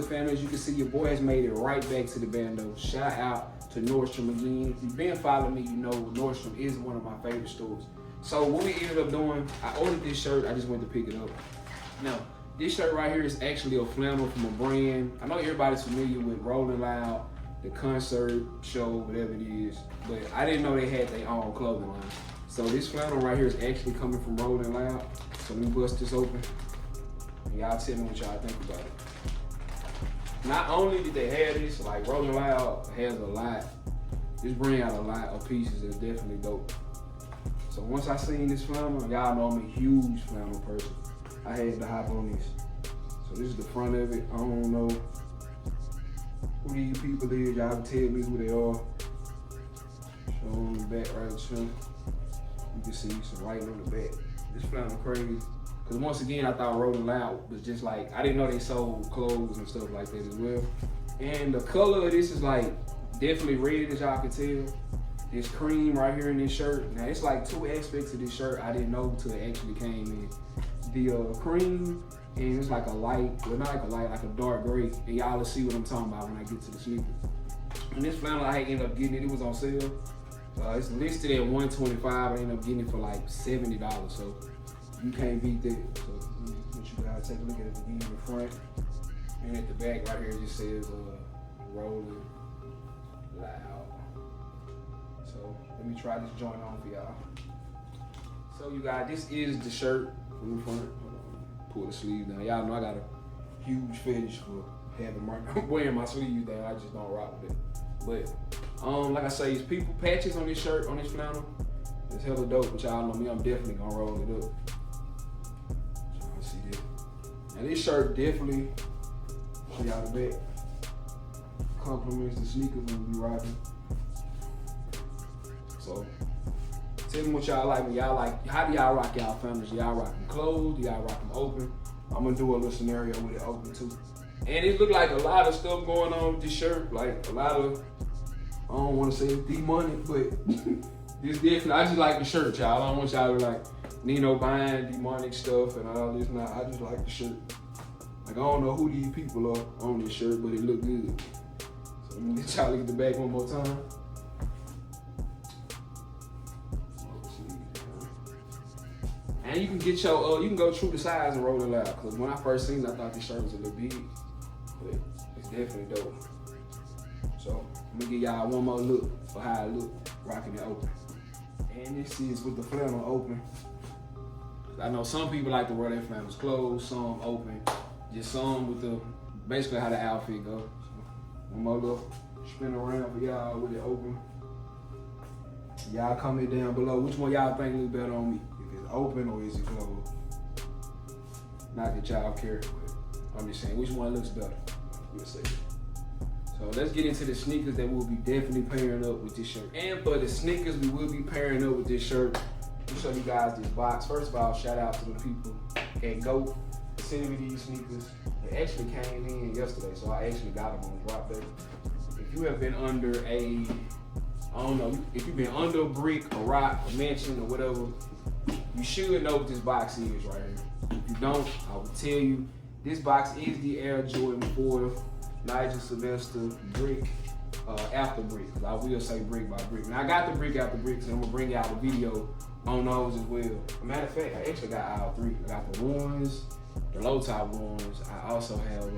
family, as you can see, your boy has made it right back to the bando. Shout out to Nordstrom again. If you've been following me, you know Nordstrom is one of my favorite stores. So what we ended up doing, I ordered this shirt, I just went to pick it up. Now, this shirt right here is actually a flannel from a brand. I know everybody's familiar with Rolling Loud, the concert show, whatever it is, but I didn't know they had their own clothing line. So this flannel right here is actually coming from Rolling Loud. So let me bust this open. And y'all tell me what y'all think about it. Not only did they have this, like Rolling Loud has a lot. This brand got a lot of pieces that's definitely dope. So once I seen this flannel, y'all know I'm a huge flannel person. I had to hop on this. So this is the front of it. I don't know who these people is. Y'all can tell me who they are. Show them the back right here. You can see some writing on the back. This flannel crazy. Because once again, I thought Rolling Loud was just like, I didn't know they sold clothes and stuff like that as well. And the color of this is like definitely red, as y'all can tell. This cream right here in this shirt. Now it's like two aspects of this shirt I didn't know until it actually came in. The cream, and it's like a light, well not like a light, like a dark gray. And y'all will see what I'm talking about when I get to the sneakers. And this flannel, I ended up getting it, it was on sale. It's listed at $125, I ended up getting it for like $70, so you can't beat that. So let you guys take a look at it again in the front. And at the back right here, it just says Rolling Loud. So let me try this joint on for y'all. So you guys, this is the shirt from the front. Pull the sleeve down. Y'all know I got a huge fetish for having wearing my sleeves down. I just don't rock with it. But like I say, it's people patches on this shirt, on this flannel. It's hella dope, but y'all know me, I'm definitely gonna roll it up. Y'all see this. Now this shirt definitely, show y'all the back, compliments the sneakers I'm gonna be rocking. So tell me what y'all like. When y'all like, how do y'all rock y'all families? Y'all rock them closed? Do y'all rock them open? I'm gonna do a little scenario with it open too. And it looked like a lot of stuff going on with this shirt. Like a lot of, I don't want to say it's demonic, but this definitely, I just like the shirt, y'all. I don't want y'all to like, Nino buying demonic stuff and all this. Nah, I just like the shirt. Like I don't know who these people are on this shirt, but it look good. So let me let y'all look at the back one more time. And you can get your, you can go true to size and roll it out. Cause when I first seen it, I thought this shirt was a little big, but it's definitely dope. So I'm gonna give y'all one more look for how I look rocking it open. And this is with the flannel open. I know some people like to wear their flannels closed, some open, just some with the, basically how the outfit goes. So one more look, spin around for y'all with it open. Y'all comment down below which one y'all think look better on me. Open or is it closed? Not that y'all care, but I'm just saying which one looks better. We'll see. So let's get into the sneakers that we'll be definitely pairing up with this shirt. And for the sneakers we will be pairing up with this shirt, let me show you guys this box. First of all, shout out to the people at GOAT for sending me these sneakers. They actually came in yesterday, so I actually got them on drop day. If you have been under a, I don't know, if you've been under a brick, a rock, a mansion, or whatever, you should know what this box is right here. If you don't, I will tell you. This box is the Air Jordan 4 Nigel Sylvester brick after brick. I will say brick by brick. Now I got the brick after brick, so I'm gonna bring y'all a video on those as well. Matter of fact, I actually got all three. I got the ones, the low top ones. I also have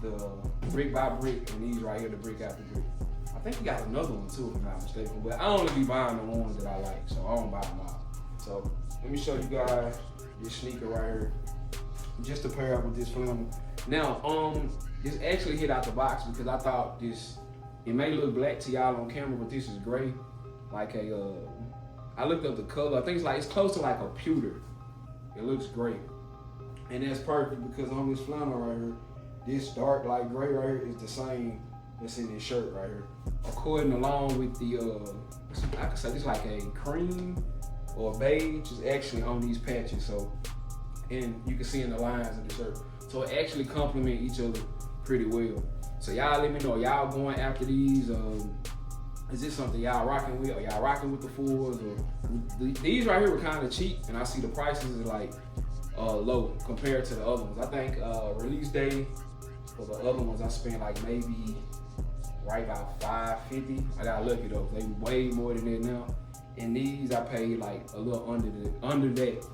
the brick by brick, and these right here, the brick after brick. I think we got another one too, if I'm not mistaken. But I only be buying the ones that I like, so I don't buy them all. So let me show you guys this sneaker right here, just to pair up with this flannel. Now, this actually hit out the box because I thought this, it may look black to y'all on camera, but this is gray. Like a, I looked up the color. I think it's close to like a pewter. It looks great. And that's perfect because on this flannel right here, this dark light gray right here is the same that's in this shirt right here. According along with the, I could say this like a cream or beige is actually on these patches. So, and you can see in the lines of the shirt. So it actually complement each other pretty well. So y'all let me know, y'all going after these, is this something y'all rocking with? Or y'all rocking with the fours? Or these right here were kind of cheap, and I see the prices is like low compared to the other ones. I think release day For the other ones, I spent like maybe right about $5.50. I got lucky though. They way more than that now. And these I paid like a little under that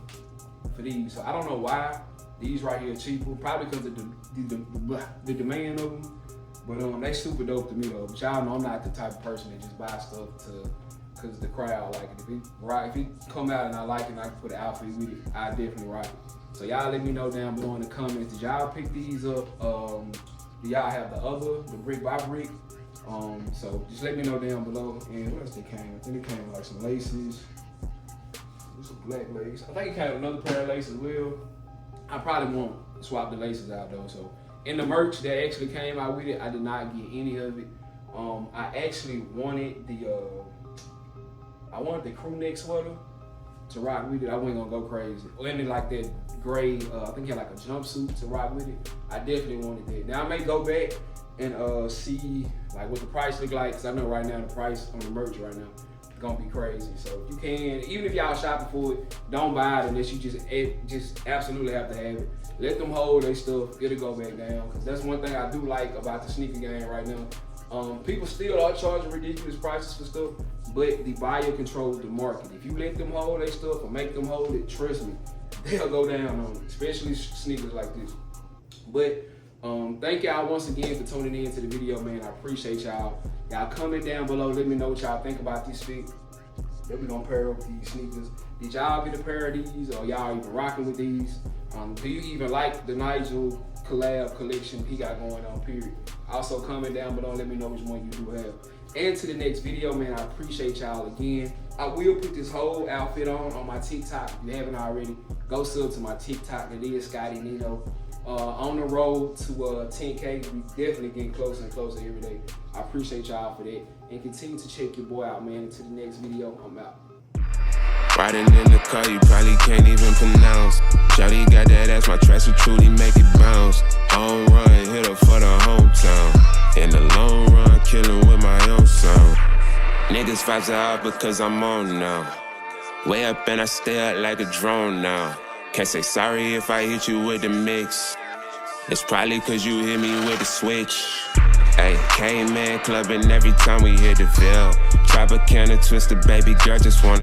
for these. So I don't know why these right here are cheaper. Probably because of the demand of them. But they super dope to me though. But y'all know I'm not the type of person that just buy stuff because the crowd like it. If it come out and I like it and I can put an outfit with it, I definitely rock it. So y'all let me know down below in the comments. Did y'all pick these up? Do y'all have the brick by brick? So just let me know down below. And what else they came? I think it came with like some laces. There's some black lace. I think it came with another pair of laces as well. I probably won't swap the laces out though. So in the merch that actually came out with it, I did not get any of it. I actually wanted the crew neck sweater to rock with it. I wasn't gonna go crazy. Or any like that gray, I think he had like a jumpsuit to rock with it. I definitely wanted that. Now I may go back and see like what the price look like, cause I know right now the price on the merch right now is gonna be crazy. So if you can, even if y'all shopping for it, don't buy it unless you just absolutely have to have it. Let them hold their stuff, it'll go back down. Cause that's one thing I do like about the sneaker game right now. People still are charging ridiculous prices for stuff, but the buyer controls the market. If you let them hold their stuff or make them hold it, trust me, they'll go down on it, especially sneakers like this. But thank y'all once again for tuning in to the video, man. I appreciate y'all. Y'all comment down below, let me know what y'all think about this fit that we gonna pair up with these sneakers. Did y'all get a pair of these, or y'all even rocking with these? Do you even like the Nigel collab collection he got going on, period? Also comment down below, let me know which one you do have. And to the next video, man, I appreciate y'all again. I will put this whole outfit on my TikTok. If you haven't already, go sub to my TikTok. It is Scotty Nino. On the road to 10K, we definitely getting closer and closer every day. I appreciate y'all for that. And continue to check your boy out, man. Until the next video, I'm out. Riding in the car, you probably can't even pronounce. Shawty got that ass, my tracks will truly make it bounce. Home run, hit her for the hometown. In the long run, killing with my own sound. Niggas vibes are out because I'm on now. Way up and I stay up like a drone now. Can't say sorry if I hit you with the mix. It's probably cause you hit me with the switch. Hey, K-Man clubbing every time we hit the Ville. Tropicana twister, baby girl just wanna